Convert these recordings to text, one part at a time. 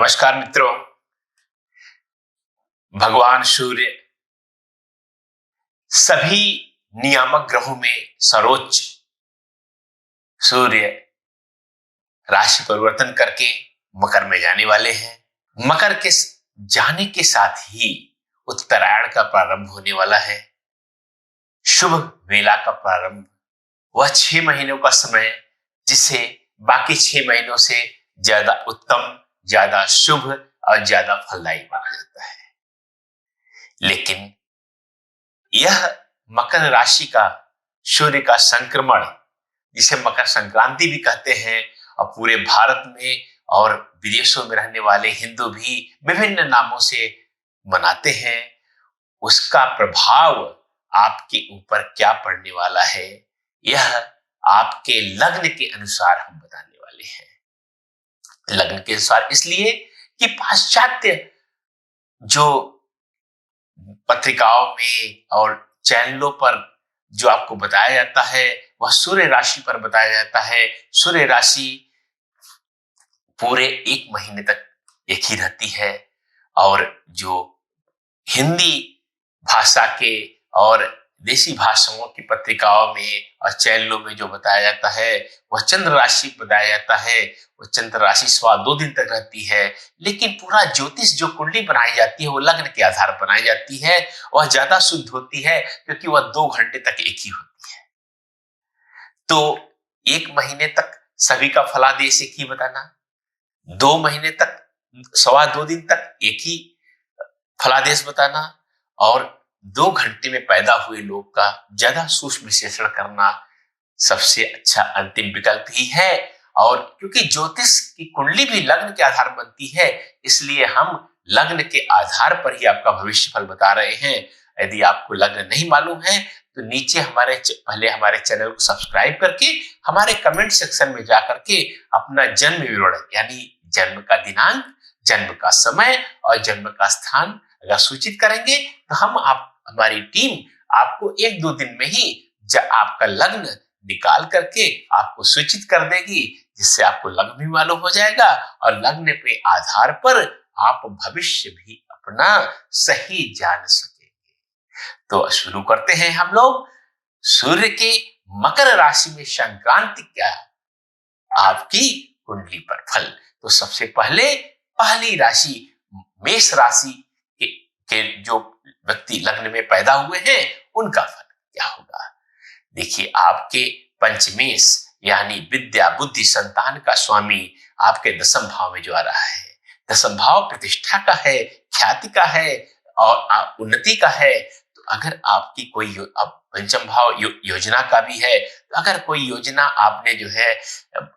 नमस्कार मित्रों। भगवान सूर्य सभी नियामक ग्रहों में सर्वोच्च सूर्य राशि परिवर्तन करके मकर में जाने वाले हैं। मकर के जाने के साथ ही उत्तरायण का प्रारंभ होने वाला है। शुभ वेला का प्रारंभ, वह 6 महीनों का समय जिसे बाकी 6 महीनों से ज्यादा उत्तम, ज्यादा शुभ और ज्यादा फलदायी माना जाता है। लेकिन यह मकर राशि का सूर्य का संक्रमण, जिसे मकर संक्रांति भी कहते हैं, और पूरे भारत में और विदेशों में रहने वाले हिंदू भी विभिन्न नामों से मनाते हैं, उसका प्रभाव आपके ऊपर क्या पड़ने वाला है, यह आपके लग्न के अनुसार हम बताने वाले हैं। लग्न के अनुसार इसलिए कि पाश्चात्य जो पत्रिकाओं में और चैनलों पर जो आपको बताया जाता है वह सूर्य राशि पर बताया जाता है। सूर्य राशि पूरे 1 महीने तक एक ही रहती है, और जो हिंदी भाषा के और देसी भाषाओं की पत्रिकाओं में और चैनलों में जो बताया जाता है वह चंद्र राशि बताया जाता है। वह चंद्र राशि 2.25 दिन तक रहती है, लेकिन पूरा ज्योतिष जो कुंडली बनाई जाती है वो लग्न के आधार पर बनाई जाती है। वह ज्यादा शुद्ध होती है क्योंकि वह 2 घंटे तक एक ही होती है। तो 1 महीने तक सभी का फलादेश एक ही बताना, 2 महीने तक 2.25 दिन तक एक ही फलादेश बताना, और 2 घंटे में पैदा हुए लोग का ज्यादा सूक्ष्म विश्लेषण करना सबसे अच्छा अंतिम विकल्प ही है। और क्योंकि ज्योतिष की कुंडली भी लग्न के आधार पर बनती है, इसलिए हम लग्न के आधार पर ही आपका भविष्य फल बता रहे हैं। यदि आपको लग्न नहीं मालूम है तो नीचे पहले हमारे चैनल को सब्सक्राइब करके हमारे कमेंट सेक्शन में जाकर के अपना जन्म विवरण, यानी जन्म का दिनांक, जन्म का समय और जन्म का स्थान अगर सूचित करेंगे तो हमारी टीम आपको 1-2 दिन में ही आपका लग्न निकाल करके आपको सूचित कर देगी, जिससे आपको लग्न भी मालूम हो जाएगा और लग्न के आधार पर आप भविष्य भी अपना सही जान सकेंगे। तो शुरू करते हैं हम लोग सूर्य के मकर राशि में संक्रांति क्या आपकी कुंडली पर फल। तो सबसे पहले पहली राशि मेष राशि के जो व्यक्ति लग्न में पैदा हुए हैं उनका फल क्या होगा। देखिए, आपके पंचमेश यानी विद्या, बुद्धि, संतान का स्वामी आपके 10वें भाव में जो आ रहा है, 10वां भाव प्रतिष्ठा का है, ख्याति का है और उन्नति का है। तो अगर आपकी कोई पंचम भाव योजना का भी है, तो अगर कोई योजना आपने जो है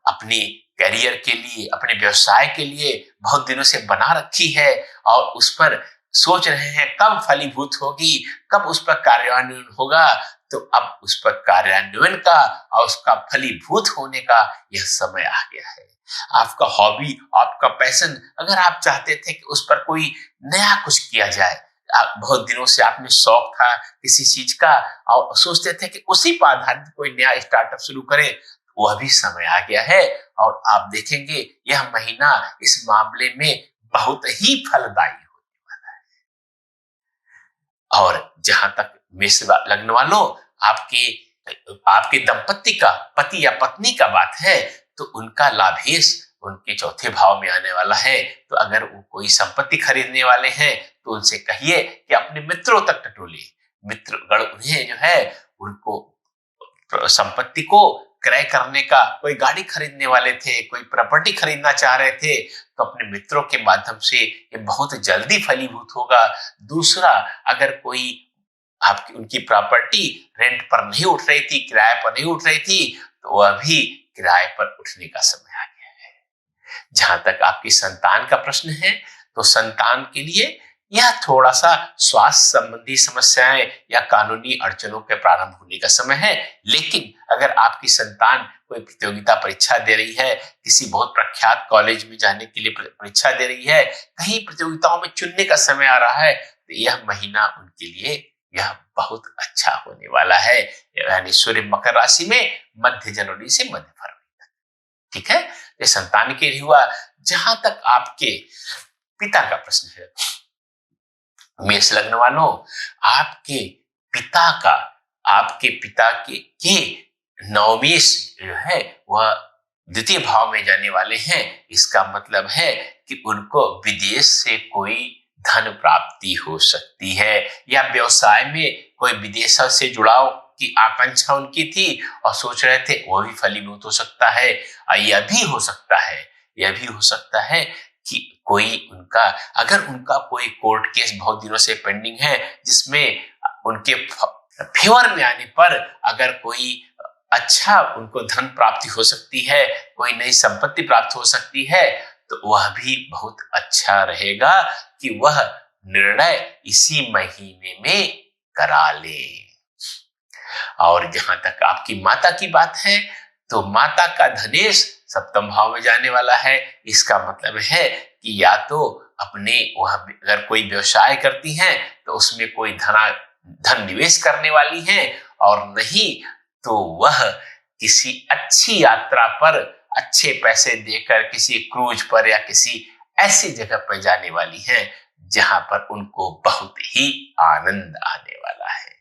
अपनी करियर के लिए, अपने व्यवसाय के लिए बहुत दिनों से बना रखी है और उस पर सोच रहे हैं कब फलीभूत होगी, कब उस पर कार्यान्वयन होगा, तो अब उस पर कार्यान्वयन का और उसका फलीभूत होने का यह समय आ गया है। आपका हॉबी, आपका पैशन, अगर आप चाहते थे कि उस पर कोई नया कुछ किया जाए, बहुत दिनों से आपने शौक था किसी चीज का और सोचते थे कि उसी पर आधारित कोई नया स्टार्टअप शुरू करें, वह भी समय आ गया है। और आप देखेंगे यह महीना इस मामले में बहुत ही फलदायी होने वाला है। और जहां तक मेष लग्न वालों आपके दंपत्ति का, पति या पत्नी का बात है, तो उनका लाभेश उनके 4थे भाव में आने वाला है। तो अगर वो कोई संपत्ति खरीदने वाले हैं तो उनसे कहिए कि अपने मित्रों तक टटोले, मित्रगण उन्हें जो है उनको संपत्ति को क्रय करने का, कोई गाड़ी खरीदने वाले थे, कोई प्रॉपर्टी खरीदना चाह रहे थे, तो अपने मित्रों के माध्यम से ये बहुत जल्दी फलीभूत होगा। दूसरा, अगर कोई आपकी उनकी प्रॉपर्टी रेंट पर नहीं उठ रही थी, किराए पर नहीं उठ रही थी, तो वह भी किराए पर उठने का समय आ गया है। जहां तक आपकी संतान का प्रश्न है, तो संतान के लिए यह थोड़ा सा स्वास्थ्य संबंधी समस्याएं या कानूनी अड़चनों के प्रारंभ होने का समय है। लेकिन अगर आपकी संतान कोई प्रतियोगिता परीक्षा दे रही है, किसी बहुत प्रख्यात कॉलेज में जाने के लिए परीक्षा दे रही है, कहीं प्रतियोगिताओं में चुनने का समय आ रहा है, तो यह महीना उनके लिए यह बहुत अच्छा होने वाला है। यानी सूर्य मकर राशि में मध्य जनवरी से मध्य फरवरी तक, ठीक है। ये संतान के लिए हुआ। जहां तक आपके पिता का प्रश्न है। मेष लग्न वालों, आपके पिता का आपके पिता के नवमेश जो है वह द्वितीय भाव में जाने वाले हैं। इसका मतलब है कि उनको विदेश से कोई धन प्राप्ति हो सकती है, या व्यवसाय में कोई विदेश से जुड़ाव की आकांक्षा उनकी थी और सोच रहे थे, वो भी फलीभूत हो सकता है। यह भी हो सकता है कि कोई उनका अगर उनका कोई कोर्ट केस बहुत दिनों से पेंडिंग है, जिसमें उनके फेवर में आने पर अगर कोई अच्छा उनको धन प्राप्ति हो सकती है, कोई नई संपत्ति प्राप्त हो सकती है, तो वह भी बहुत अच्छा रहेगा कि वह निर्णय इसी महीने में करा ले। और जहां तक आपकी माता की बात है, तो माता का धनेश सप्तम भाव में जाने वाला है। इसका मतलब है कि या तो अपने वह अगर कोई व्यवसाय करती हैं तो उसमें कोई धन निवेश करने वाली हैं, और नहीं तो वह किसी अच्छी यात्रा पर अच्छे पैसे देकर किसी क्रूज पर या किसी ऐसी जगह पर जाने वाली हैं जहां पर उनको बहुत ही आनंद आने वाला है।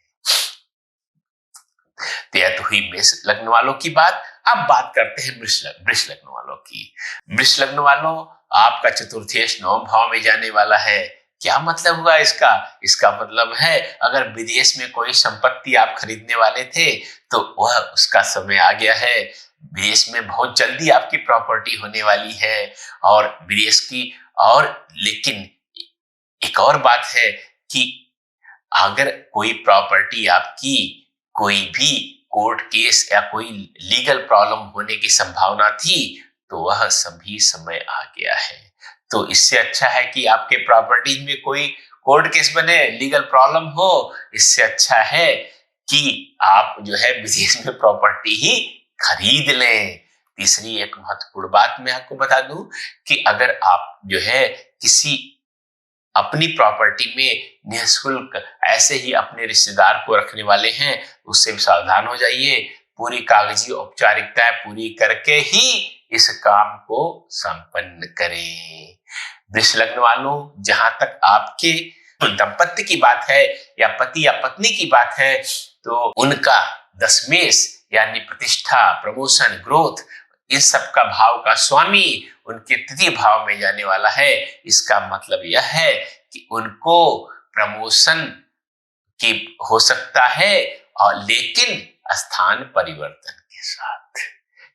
तो यह तो हुई मेष लग्न वालों की बात। अब बात करते हैं वृष लग्न वालों की। वृष लग्न वालों, आपका चतुर्थेश नवम भाव में जाने वाला है। क्या मतलब हुआ इसका मतलब है अगर विदेश में कोई संपत्ति आप खरीदने वाले थे तो वह उसका समय आ गया है। विदेश में बहुत जल्दी आपकी प्रॉपर्टी होने वाली है, और विदेश की और लेकिन एक और बात है कि अगर कोई प्रॉपर्टी आपकी कोई भी कोर्ट केस या कोई लीगल प्रॉब्लम होने की संभावना थी तो वह सभी समय आ गया है। तो इससे अच्छा है कि आपके प्रॉपर्टीज में कोई कोर्ट केस बने, लीगल प्रॉब्लम हो, इससे अच्छा है कि आप जो है विदेश में प्रॉपर्टी ही खरीद लें। तीसरी एक महत्वपूर्ण बात मैं आपको बता दूं कि अगर आप जो है किसी अपनी प्रॉपर्टी में निःशुल्क ऐसे ही अपने रिश्तेदार को रखने वाले हैं, उससे भी सावधान हो जाइए। पूरी कागजी औपचारिकताएं पूरी करके ही इस काम को संपन्न करें। वृष लग्न वालों, जहां तक आपके दंपत्ति की बात है या पति या पत्नी की बात है, तो उनका दशमेश यानी प्रतिष्ठा, प्रमोशन, ग्रोथ, इन सब का भाव का स्वामी उनके तृतीय भाव में जाने वाला है। इसका मतलब यह है कि उनको प्रमोशन की हो सकता है, और लेकिन स्थान परिवर्तन के साथ,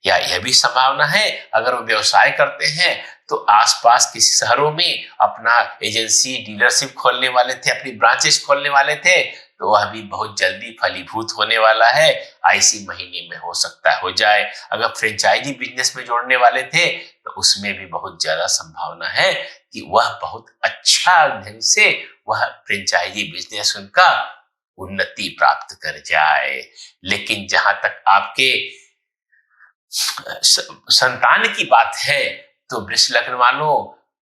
या यह भी संभावना है अगर वो व्यवसाय करते हैं तो आसपास किसी शहरों में अपना एजेंसी डीलरशिप खोलने वाले थे, अपनी ब्रांचेस खोलने वाले थे, तो वह भी बहुत जल्दी फलीभूत होने वाला है। इसी महीने में हो सकता है हो जाए। अगर फ्रेंचाइजी बिजनेस में जोड़ने वाले थे तो उसमें भी बहुत ज्यादा संभावना है कि वह बहुत अच्छा ढंग से वह फ्रेंचाइजी बिजनेस उनका उन्नति प्राप्त कर जाए। लेकिन जहां तक आपके संतान की बात है, तो वृष लग्न वालों,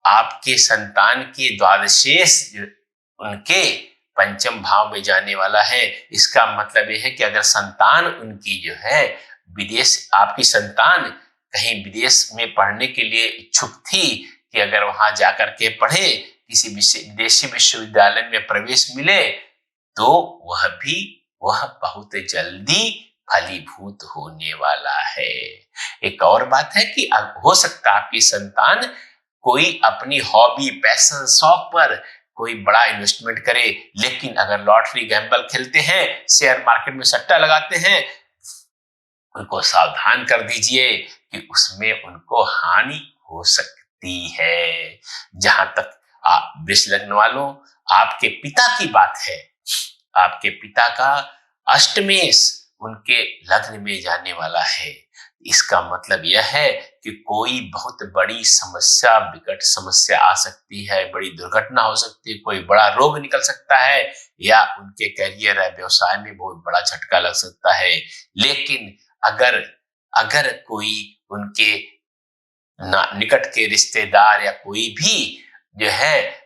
आपके संतान के द्वादशेश उनके पंचम भाव में जाने वाला है। इसका मतलब यह है कि अगर संतान उनकी जो है आपकी संतान कहीं विदेश में पढ़ने के लिए इच्छुक थी कि अगर वहां जाकर के पढ़े, किसी विदेशी विश्वविद्यालय में प्रवेश मिले, तो वह बहुत जल्दी फलीभूत होने वाला है। एक और बात है कि हो सकता है आपकी संतान कोई अपनी हॉबी, पैशन, शौक पर कोई बड़ा इन्वेस्टमेंट करे, लेकिन अगर लॉटरी गैम्बल खेलते हैं, शेयर मार्केट में सट्टा लगाते हैं, उनको सावधान कर दीजिए कि उसमें उनको हानि हो सकती है। जहां तक वृष लग्न वालों, आपके पिता की बात है, आपके पिता का अष्टमेश उनके लग्न में जाने वाला है। इसका मतलब यह है कि कोई बहुत बड़ी समस्या, विकट समस्या आ सकती है, बड़ी दुर्घटना हो सकती है, कोई बड़ा रोग निकल सकता है, या उनके करियर या व्यवसाय में बहुत बड़ा झटका लग सकता है। लेकिन अगर कोई उनके निकट के रिश्तेदार या कोई भी जो है,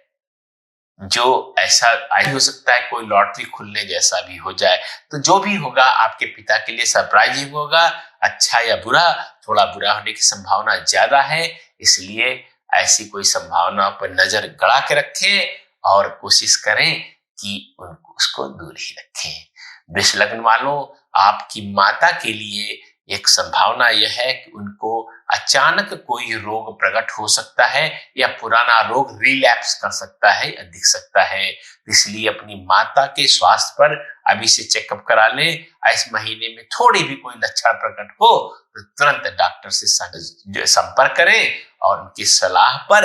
जो ऐसा हो सकता है कोई लॉटरी खुलने जैसा भी हो जाए, तो जो भी होगा आपके पिता के लिए सरप्राइजिंग होगा। अच्छा या बुरा, थोड़ा बुरा होने की संभावना ज्यादा है, इसलिए ऐसी कोई संभावना पर नजर गड़ा के रखें और कोशिश करें कि उनको उसको दूर ही रखें। वृष लग्न वालों, आपकी माता के लिए एक संभावना यह है कि उनको अचानक कोई रोग प्रकट हो सकता है या पुराना रोग रिलैप्स कर सकता है या दिख सकता है। इसलिए अपनी माता के स्वास्थ्य पर अभी से चेकअप करा लें। इस महीने में थोड़ी भी कोई लक्षण प्रकट हो तो तुरंत डॉक्टर से संपर्क करें और उनकी सलाह पर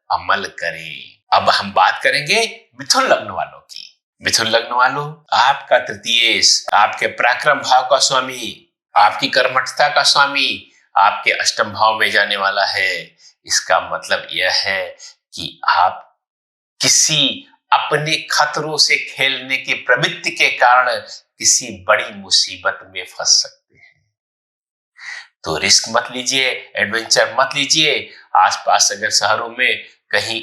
अमल करें। अब हम बात करेंगे मिथुन लग्न वालों की। मिथुन लग्न वालों, आपका तृतीय, आपके पराक्रम भाव का स्वामी, आपकी कर्मठता का स्वामी आपके अष्टम भाव में जाने वाला है। इसका मतलब यह है कि आप किसी अपने खतरों से खेलने की प्रवृत्ति के कारण किसी बड़ी मुसीबत में फंस सकते हैं। तो रिस्क मत लीजिए, एडवेंचर मत लीजिए। आसपास अगर शहरों में कहीं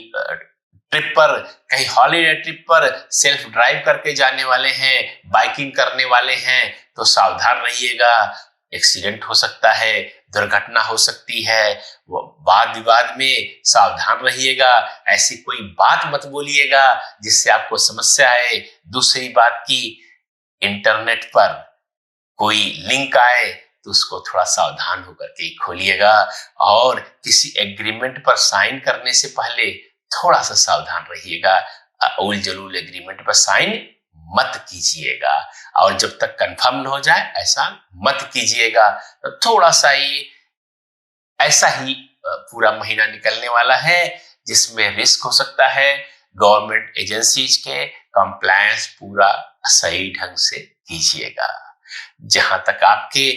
ट्रिप पर, कहीं हॉलीडे ट्रिप पर सेल्फ ड्राइव करके जाने वाले हैं, बाइकिंग करने वाले हैं, तो सावधान रहिएगा। एक्सीडेंट हो सकता है, दुर्घटना हो सकती है। वाद विवाद में सावधान रहिएगा। ऐसी कोई बात मत बोलिएगा जिससे आपको समस्या आए। दूसरी बात की, इंटरनेट पर कोई लिंक आए तो उसको थोड़ा सावधान होकर के खोलिएगा और किसी एग्रीमेंट पर साइन करने से पहले थोड़ा सा सावधान रहिएगा। उल जलूल एग्रीमेंट पर साइन मत कीजिएगा और जब तक कंफर्म न हो जाए ऐसा मत कीजिएगा। तो थोड़ा सा ये ऐसा ही पूरा महीना निकलने वाला है जिसमें रिस्क हो सकता है। गवर्नमेंट एजेंसीज के कंप्लायंस पूरा सही ढंग से कीजिएगा। जहां तक आपके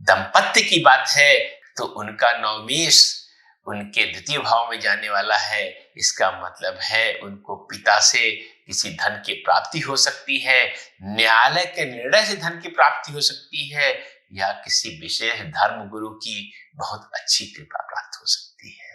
दंपत्ति की बात है तो उनका नवमेश उनके द्वितीय भाव में जाने वाला है। इसका मतलब है उनको पिता से किसी धन की प्राप्ति हो सकती है, न्यायालय के निर्णय से धन की प्राप्ति हो सकती है या किसी विशेष धर्म गुरु की बहुत अच्छी कृपा प्राप्त हो सकती है।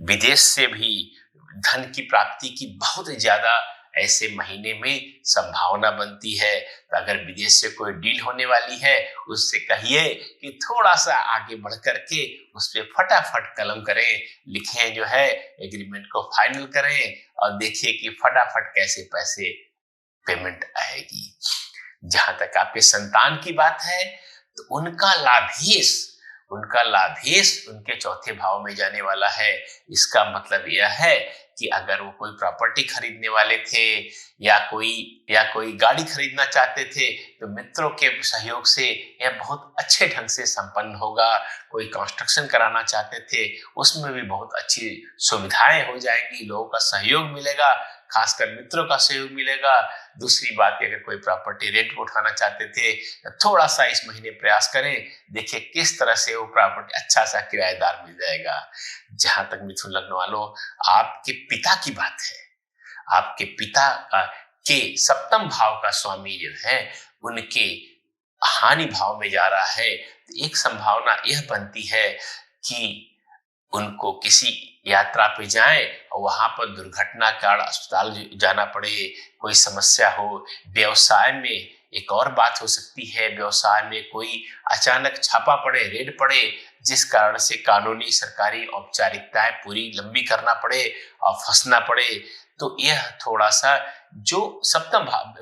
विदेश से भी धन की प्राप्ति की बहुत ज्यादा ऐसे महीने में संभावना बनती है। तो अगर विदेश से कोई डील होने वाली है उससे कहिए कि थोड़ा सा आगे बढ़ करके उस पर फटाफट कलम करें, लिखें, जो है एग्रीमेंट को फाइनल करें और देखिए कि फटाफट कैसे पैसे पेमेंट आएगी। जहां तक आपके संतान की बात है तो उनका लाभेश उनके चौथे भाव में जाने वाला है। इसका मतलब यह है कि अगर वो कोई प्रॉपर्टी खरीदने वाले थे या कोई गाड़ी खरीदना चाहते थे तो मित्रों के सहयोग से यह बहुत अच्छे ढंग से संपन्न होगा। कोई कंस्ट्रक्शन कराना चाहते थे उसमें भी बहुत अच्छी सुविधाएं हो जाएंगी, लोगों का सहयोग मिलेगा, खासकर मित्रों का सहयोग मिलेगा। दूसरी बात कि अगर कोई प्रॉपर्टी रेंट पर उठाना चाहते थे तो थोड़ा सा इस महीने प्रयास करें, देखिए किस तरह से वो प्रॉपर्टी अच्छा सा किराएदार मिल जाएगा। जहां तक मिथुन लग्न वालों आपके पिता की बात है, आपके पिता के सप्तम भाव का स्वामी जो है उनके हानि भाव में जा रहा है। तो एक संभावना यह बनती है कि उनको किसी यात्रा पे जाएं और वहां पर दुर्घटना के कारण अस्पताल जाना पड़े, कोई समस्या हो। व्यवसाय में एक और बात हो सकती है, व्यवसाय में कोई अचानक छापा पड़े, रेड पड़े, जिस कारण से कानूनी सरकारी औपचारिकताएं पूरी लंबी करना पड़े और फंसना पड़े। तो यह थोड़ा सा जो सप्तम भाव,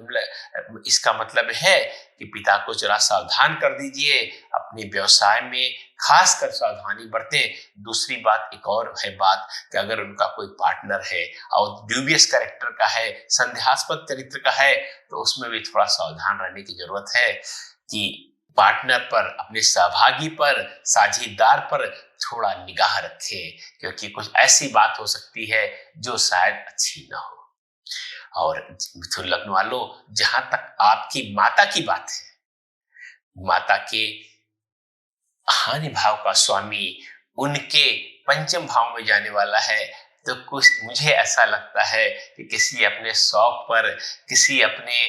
इसका मतलब है कि पिता को जरा सावधान कर दीजिए, अपने व्यवसाय में खासकर सावधानी बरतें। दूसरी बात एक और है बात कि अगर उनका कोई पार्टनर है और ड्यूबियस कैरेक्टर का है, संदेहास्पद चरित्र का है, तो उसमें भी थोड़ा सावधान रहने की जरूरत है कि पार्टनर पर, अपने सहभागी पर, साझेदार पर थोड़ा निगाह रखें, क्योंकि कुछ ऐसी बात हो सकती है जो शायद अच्छी ना हो। और मिथुन लग्न वालों, जहां तक आपकी माता की बात है, माता के हानि भाव का स्वामी उनके पंचम भाव में जाने वाला है। तो कुछ मुझे ऐसा लगता है कि किसी अपने शौक पर, किसी अपने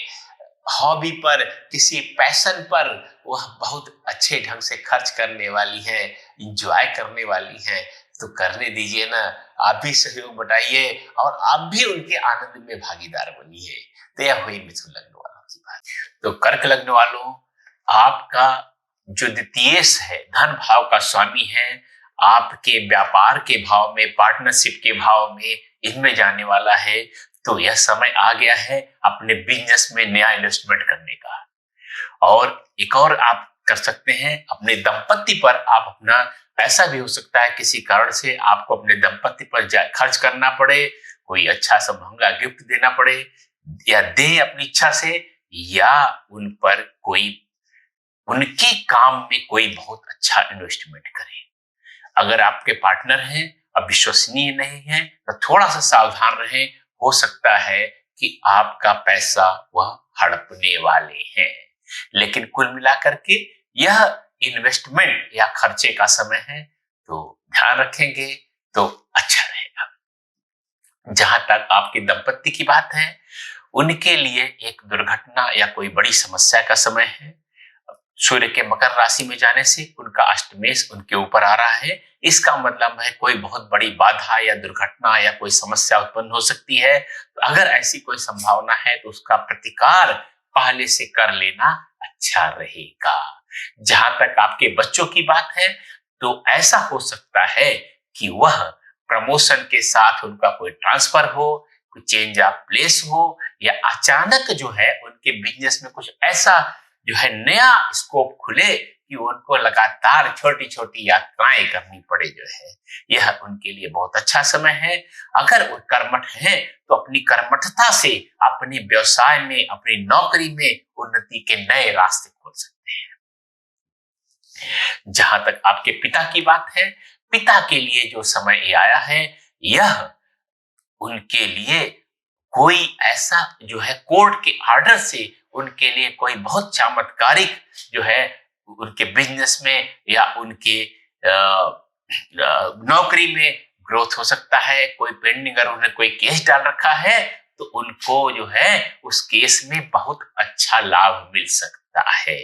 हॉबी पर, किसी पैशन पर वह बहुत अच्छे ढंग से खर्च करने वाली है, इंजॉय करने वाली है। तो करने दीजिए ना, आप भी सहयोग बटाइए और आप भी उनके आनंद में भागीदार बनिए। तो यह हुई मिथुन लग्न वालों की बात। तो कर्क लग्न वालों, आपका जो द्वितीयेश है, धन भाव का स्वामी है, आपके व्यापार के भाव में, पार्टनरशिप के भाव में, इनमें जाने वाला है। तो यह समय आ गया है अपने बिजनेस में नया इन्वेस्टमेंट करने का। और एक और आप कर सकते हैं, अपने दंपत्ति पर आप अपना, ऐसा भी हो सकता है किसी कारण से आपको अपने दंपत्ति पर खर्च करना पड़े, कोई अच्छा सा महंगा गिफ्ट देना पड़े, या दे अपनी इच्छा से, या उन पर कोई, उनके काम में कोई बहुत अच्छा इन्वेस्टमेंट करें। अगर आपके पार्टनर हैं अब विश्वसनीय नहीं है तो थोड़ा सा सावधान रहें, हो सकता है कि आपका पैसा वह हड़पने वाले हैं। लेकिन कुल मिलाकर के यह इन्वेस्टमेंट या खर्चे का समय है, तो ध्यान रखेंगे तो अच्छा रहेगा। जहां तक आपके दंपत्ति की बात है, उनके लिए एक दुर्घटना या कोई बड़ी समस्या का समय है। सूर्य के मकर राशि में जाने से उनका अष्टमेश उनके ऊपर आ रहा है। इसका मतलब है कोई बहुत बड़ी बाधा या दुर्घटना या कोई समस्या उत्पन्न हो सकती है। तो अगर ऐसी कोई संभावना है तो उसका प्रतिकार पहले से कर लेना अच्छा रहेगा। जहां तक आपके बच्चों की बात है, तो ऐसा हो सकता है कि वह प्रमोशन के साथ उनका कोई ट्रांसफर हो, कोई चेंज ऑफ प्लेस हो, या अचानक जो है उनके बिजनेस में कुछ ऐसा जो है नया स्कोप खुले कि उनको लगातार छोटी छोटी यात्राएं करनी पड़े। जो है यह उनके लिए बहुत अच्छा समय है। अगर वो कर्मठ हैं तो अपनी कर्मठता से अपने व्यवसाय में, अपनी नौकरी में उन्नति के नए रास्ते खोल सकते हैं। जहां तक आपके पिता की बात है, पिता के लिए जो समय आया है, यह उनके लिए कोई ऐसा जो है कोर्ट के ऑर्डर से उनके लिए कोई बहुत चमत्कारिक जो है उनके बिजनेस में या उनके नौकरी में ग्रोथ हो सकता है। कोई पेंडिंग, अगर उन्होंने कोई केस डाल रखा है तो उनको जो है उस केस में बहुत अच्छा लाभ मिल सकता है।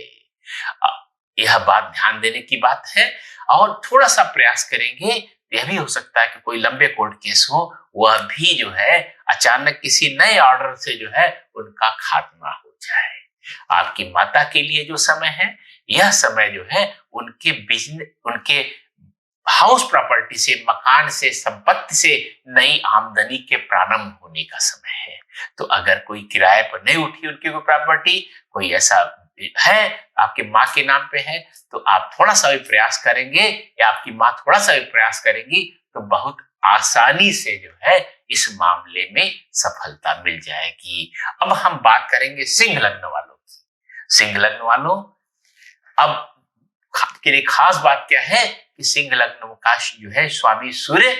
यह बात ध्यान देने की बात है। और थोड़ा सा प्रयास करेंगे, यह भी हो सकता है कि कोई लंबे कोर्ट केस हो, वह भी जो है अचानक किसी नए ऑर्डर से जो है उनका खात्मा हो जाए। आपकी माता के लिए जो समय है, यह समय जो है उनके बिजनेस, उनके हाउस प्रॉपर्टी से, मकान से, संपत्ति से नई आमदनी के प्रारंभ होने का समय है। तो अगर कोई किराए पर नहीं उठी उनकी कोई प्रॉपर्टी, कोई ऐसा है आपके माँ के नाम पे है, तो आप थोड़ा सा भी प्रयास करेंगे या आपकी माँ थोड़ा सा भी प्रयास करेंगी तो बहुत आसानी से जो है इस मामले में सफलता मिल जाएगी। अब हम बात करेंगे सिंह लग्न वालों की। सिंह लग्न वालों, अब के लिए खास बात क्या है कि सिंह लग्न का जो है स्वामी सूर्य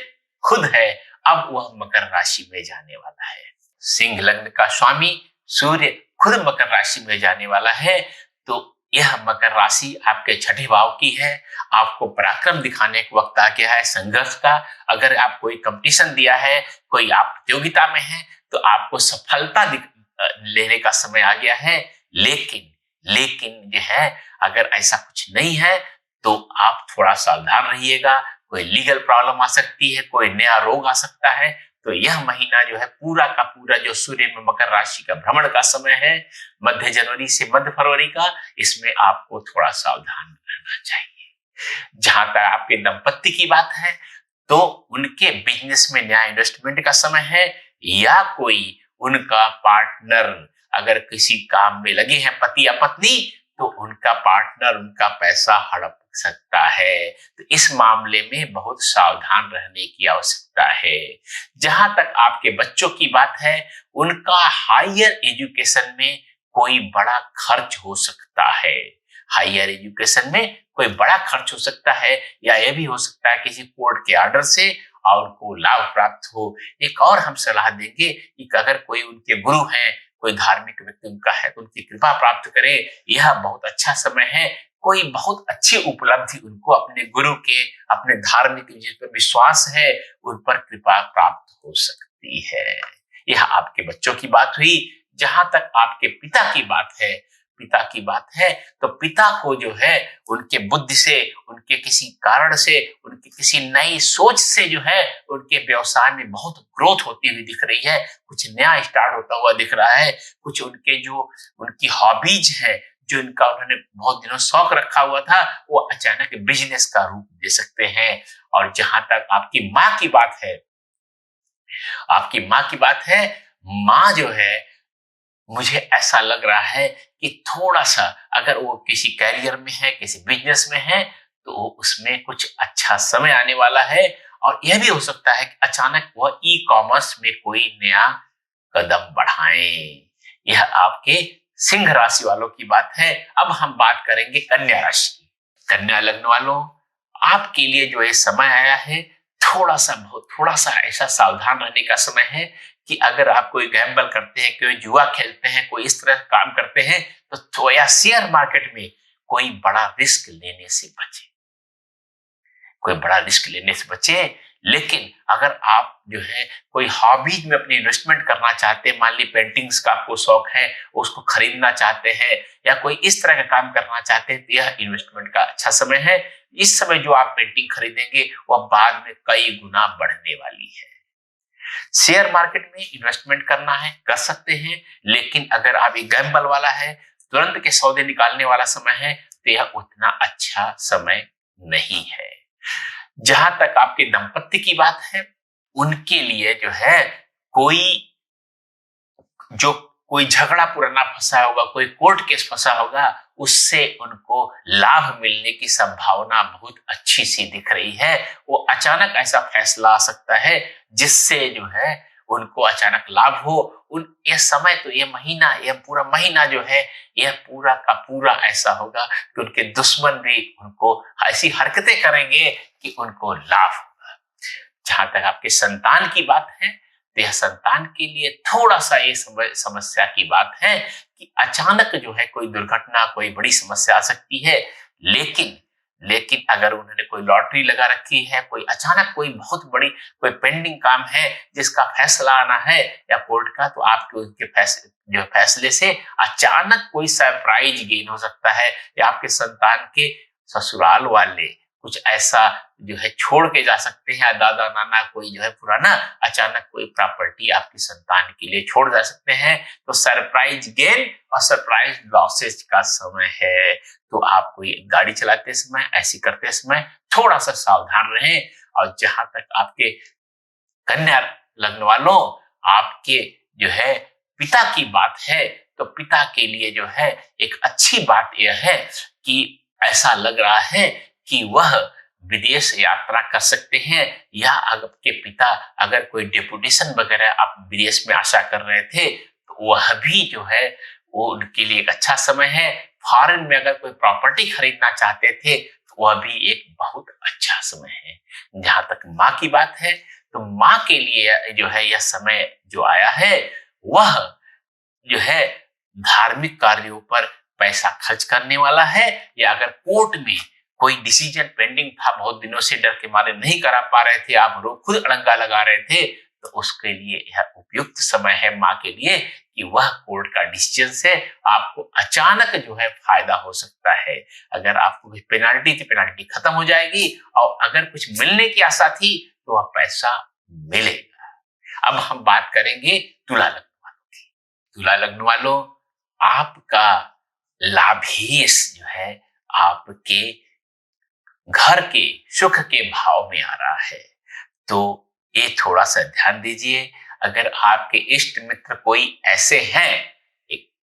खुद है, अब वह मकर राशि में जाने वाला है। सिंह लग्न का स्वामी सूर्य खुद मकर राशि में जाने वाला है। तो यह मकर राशि आपके छठे भाव की है। आपको पराक्रम दिखाने का वक्त आ गया है, संघर्ष का। अगर आप कोई कंपटीशन दिया है, कोई आप प्रतियोगिता में है, तो आपको सफलता लेने का समय आ गया है। लेकिन जो है अगर ऐसा कुछ नहीं है तो आप थोड़ा सावधान रहिएगा। कोई लीगल प्रॉब्लम आ सकती है, कोई नया रोग आ सकता है। तो यह महीना जो है पूरा का पूरा जो सूर्य में मकर राशि का भ्रमण का समय है, मध्य जनवरी से मध्य फरवरी का, इसमें आपको थोड़ा सावधान रहना चाहिए। जहां तक आपके दंपत्ति की बात है, तो उनके बिजनेस में नया इन्वेस्टमेंट का समय है, या कोई उनका पार्टनर अगर किसी काम में लगे हैं, पति या पत्नी, तो उनका पार्टनर उनका पैसा हड़प सकता है। तो इस मामले में बहुत सावधान रहने की आवश्यकता है। जहां तक आपके बच्चों की बात है, उनका हायर एजुकेशन में कोई बड़ा खर्च हो सकता है। हायर एजुकेशन में कोई बड़ा खर्च हो सकता है, या यह भी हो सकता है किसी कोर्ट के ऑर्डर से और उनको लाभ प्राप्त हो। एक और हम सलाह देंगे कि अगर कोई उनके गुरु हैं, कोई धार्मिक व्यक्ति उनका है, तो उनकी कृपा प्राप्त करें। यह बहुत अच्छा समय है। कोई बहुत अच्छी उपलब्धि उनको अपने गुरु के, अपने धार्मिक जिस पर विश्वास है, उन पर कृपा प्राप्त हो सकती है। यह आपके बच्चों की बात हुई। जहां तक आपके पिता की बात है, तो पिता को जो है उनके बुद्धि से, उनके किसी कारण से, उनकी किसी नई सोच से जो है उनके व्यवसाय में बहुत ग्रोथ होती हुई दिख रही है। कुछ नया स्टार्ट होता हुआ दिख रहा है। कुछ उनके जो उनकी हॉबीज है, जो इनका उन्होंने बहुत दिनों शौक रखा हुआ था, वो अचानक बिजनेस का रूप दे सकते हैं। और जहां तक आपकी माँ की बात है, आपकी माँ की बात है, माँ जो है, मुझे ऐसा लग रहा है कि थोड़ा सा अगर वो किसी कैरियर में है, किसी बिजनेस में है, तो उसमें कुछ अच्छा समय आने वाला है। और यह भी हो सकता है कि अचानक वह ई कॉमर्स में कोई नया कदम बढ़ाएं। यह आपके सिंह राशि वालों की बात है। अब हम बात करेंगे कन्या राशि की। कन्या लग्न वालों, आपके लिए जो ये समय आया है, थोड़ा सा ऐसा सावधान रहने का समय है कि अगर आप कोई गैम्बल करते हैं, कोई जुआ खेलते हैं, कोई इस तरह काम करते हैं, तो थोड़ा शेयर मार्केट में कोई बड़ा रिस्क लेने से बचे, कोई बड़ा रिस्क लेने से बचे। लेकिन अगर आप जो है कोई हॉबीज में अपनी इन्वेस्टमेंट करना चाहते हैं, मान ली पेंटिंग्स का आपको शौक है, उसको खरीदना चाहते हैं, या कोई इस तरह का काम करना चाहते हैं, तो यह इन्वेस्टमेंट का अच्छा समय है। इस समय जो आप पेंटिंग खरीदेंगे वह बाद में कई गुना बढ़ने वाली है। शेयर मार्केट में इन्वेस्टमेंट करना है, कर सकते हैं, लेकिन अगर आप एक गैम्बल वाला है, तुरंत के सौदे निकालने वाला समय है, तो यह उतना अच्छा समय नहीं है। जहां तक आपके दंपत्ति की बात है, उनके लिए जो है कोई जो कोई झगड़ा पुराना फंसा होगा, कोई कोर्ट केस फंसा होगा, उससे उनको लाभ मिलने की संभावना बहुत अच्छी सी दिख रही है। वो अचानक ऐसा फैसला आ सकता है जिससे जो है उनको अचानक लाभ हो। ये समय तो ये महीना, ये पूरा महीना जो है, यह पूरा का पूरा ऐसा होगा कि उनके दुश्मन भी उनको ऐसी हरकतें करेंगे कि उनको लाभ होगा। जहां तक आपके संतान की बात है, तो यह संतान के लिए थोड़ा सा ये समस्या की बात है कि अचानक जो है कोई दुर्घटना, कोई बड़ी समस्या आ सकती है। लेकिन लेकिन अगर उन्होंने कोई लॉटरी लगा रखी है, कोई अचानक कोई बहुत बड़ी कोई पेंडिंग काम है जिसका फैसला आना है या कोर्ट का, तो आपके उनके फैसले से अचानक कोई सरप्राइज गेन हो सकता है, या आपके संतान के ससुराल वाले कुछ ऐसा जो है छोड़ के जा सकते हैं, दादा नाना कोई जो है पुराना अचानक कोई प्रॉपर्टी आपकी संतान के लिए छोड़ जा सकते हैं। तो सरप्राइज गेन और सरप्राइज लॉसेज का समय है। तो आप कोई गाड़ी चलाते समय, ऐसी करते समय थोड़ा सा सावधान रहें। और जहां तक आपके कन्या लग्न वालों, आपके जो है पिता की बात है, तो पिता के लिए जो है एक अच्छी बात यह है कि ऐसा लग रहा है कि वह विदेश यात्रा कर सकते हैं, या आपके पिता अगर कोई डेपुटेशन वगैरह आप विदेश में आशा कर रहे थे, तो वह भी जो है वो उनके लिए एक अच्छा समय है। फॉरेन में अगर कोई प्रॉपर्टी खरीदना चाहते थे, तो वह भी एक बहुत अच्छा समय है। जहां तक माँ की बात है, तो माँ के लिए जो है यह समय जो आया है, वह जो है धार्मिक कार्यों पर पैसा खर्च करने वाला है, या अगर कोर्ट में कोई डिसीजन पेंडिंग था, बहुत दिनों से डर के मारे नहीं करा पा रहे थे, आप खुद अड़ंगा लगा रहे थे, तो उसके लिए यह उपयुक्त समय है माँ के लिए कि वह कोर्ट का डिसीजन से आपको अचानक जो है फायदा हो सकता है। अगर आपको पेनाल्टी थी, पेनाल्टी खत्म हो जाएगी, और अगर कुछ मिलने की आशा थी, तो वह पैसा मिलेगा। अब हम बात करेंगे तुला लग्न वालों की। तुला लग्न वालों, आपका लाभेश जो है आपके घर के सुख के भाव में आ रहा है, तो ये थोड़ा सा ध्यान दीजिए। अगर आपके इष्ट मित्र कोई ऐसे हैं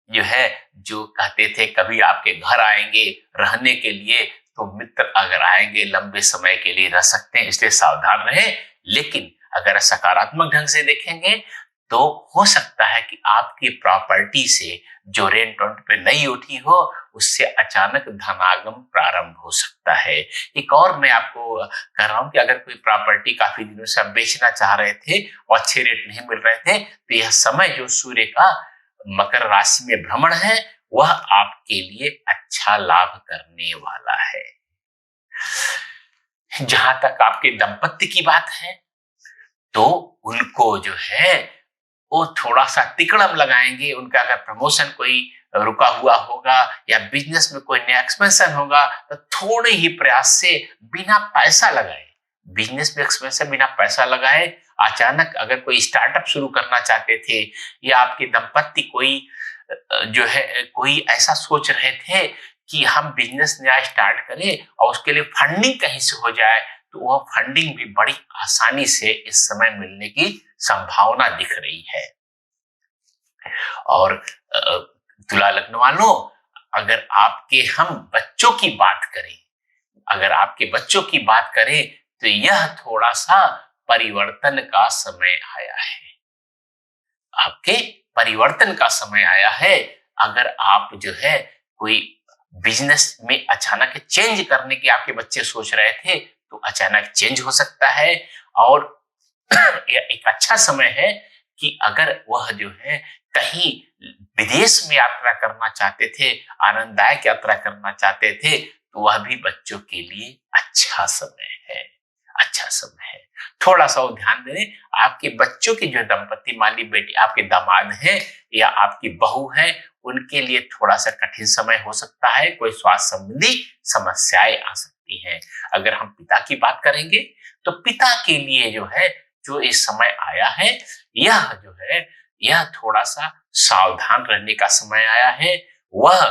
जो है जो कहते थे कभी आपके घर आएंगे रहने के लिए, तो मित्र अगर आएंगे लंबे समय के लिए रह सकते हैं, इसलिए सावधान रहें। लेकिन अगर सकारात्मक ढंग से देखेंगे तो हो सकता है कि आपकी प्रॉपर्टी से जो रेंट पे नहीं उठी हो, उससे अचानक धनागम प्रारंभ हो सकता है। एक और मैं आपको कह रहा हूं कि अगर कोई प्रॉपर्टी काफी दिनों से आप बेचना चाह रहे थे और अच्छे रेट नहीं मिल रहे थे, तो यह समय जो सूर्य का मकर राशि में भ्रमण है, वह आपके लिए अच्छा लाभ करने वाला है। जहां तक आपके दंपत्ति की बात है, तो उनको जो है वो थोड़ा सा तिकड़म लगाएंगे। उनका अगर प्रमोशन कोई रुका हुआ होगा या बिजनेस में कोई नया एक्सपेंशन होगा, तो थोड़े ही प्रयास से बिना पैसा लगाए, बिजनेस में एक्सपेंशन बिना पैसा लगाए, अचानक अगर कोई स्टार्टअप शुरू करना चाहते थे, या आपके दंपत्ति कोई जो है कोई ऐसा सोच रहे थे कि हम बिजनेस नया स्टार्ट करें और उसके लिए फंडिंग कहीं से हो जाए, तो वह फंडिंग भी बड़ी आसानी से इस समय मिलने की संभावना दिख रही है। और तुला लग्न वालों, अगर आपके हम बच्चों की बात करें, अगर आपके बच्चों की बात करें तो यह थोड़ा सा परिवर्तन का समय आया है। आपके परिवर्तन का समय आया है। अगर आप जो है कोई बिजनेस में अचानक चेंज करने की आपके बच्चे सोच रहे थे तो अचानक चेंज हो सकता है। और यह एक अच्छा समय है कि अगर वह जो है कहीं विदेश में यात्रा करना चाहते थे, आनंददायक यात्रा करना चाहते थे, तो वह भी बच्चों के लिए अच्छा समय है, अच्छा समय है। थोड़ा सा ध्यान दें, आपके बच्चों की जो दंपति, मान ली बेटी आपके दामाद हैं या आपकी बहू है, उनके लिए थोड़ा सा कठिन समय हो सकता है। कोई स्वास्थ्य संबंधी समस्याएं आ सकती हैं। अगर हम पिता की बात करेंगे तो पिता के लिए जो है जो इस समय आया है, यह जो है यह थोड़ा सा सावधान रहने का समय आया है। वह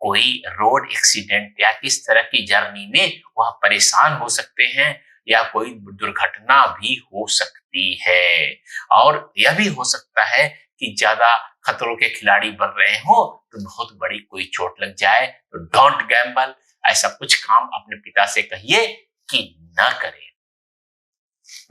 कोई रोड एक्सीडेंट या किस तरह की जर्नी में वह परेशान हो सकते हैं या कोई दुर्घटना भी हो सकती है। और यह भी हो सकता है कि ज्यादा खतरों के खिलाड़ी बन रहे हो तो बहुत बड़ी कोई चोट लग जाए। तो डोंट गैम्बल, ऐसा कुछ काम अपने पिता से कहिए कि ना करें।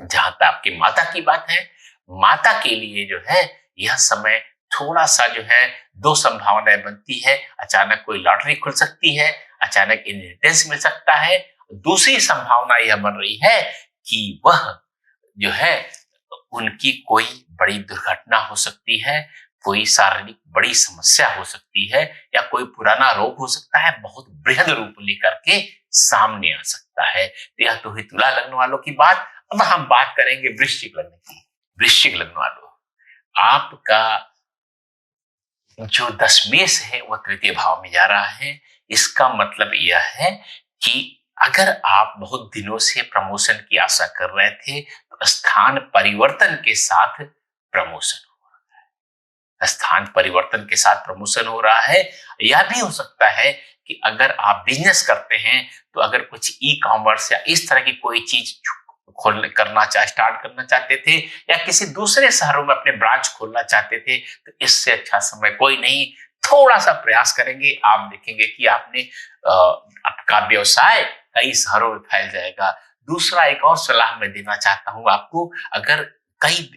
जहां तक आपकी माता की बात है, माता के लिए जो है यह समय थोड़ा सा जो है दो संभावनाएं बनती है। अचानक कोई लॉटरी खुल सकती है, अचानक इनहेरिटेंस मिल सकता है। दूसरी संभावना यह बन रही है कि वह जो है उनकी कोई बड़ी दुर्घटना हो सकती है, कोई शारीरिक बड़ी समस्या हो सकती है या कोई पुराना रोग हो सकता है, बहुत बृहद रूप लेकर के सामने आ सकता है। तो यह तो हुई तुला लग्न वालों की बात। अब हम बात करेंगे वृश्चिक लग्न की। वृश्चिक लग्न वालों, आपका जो दशमेश है वह तृतीय भाव में जा रहा है। इसका मतलब यह है कि अगर आप बहुत दिनों से प्रमोशन की आशा कर रहे थे तो स्थान परिवर्तन के साथ प्रमोशन हो रहा है। स्थान परिवर्तन के साथ प्रमोशन हो रहा है। यह भी हो सकता है कि अगर आप बिजनेस करते हैं तो अगर कुछ ई कॉमर्स या इस तरह की कोई चीज स्टार्ट करना चाहते थे या किसी दूसरे शहरों में अपने ब्रांच खोलना चाहते थे तो इससे अच्छा समय कोई नहीं। थोड़ा सा प्रयास करेंगे, आप देखेंगे कि आपने आपका व्यवसाय कई शहरों में फैल जाएगा। दूसरा एक और सलाह मैं देना चाहता हूं आपको, अगर कई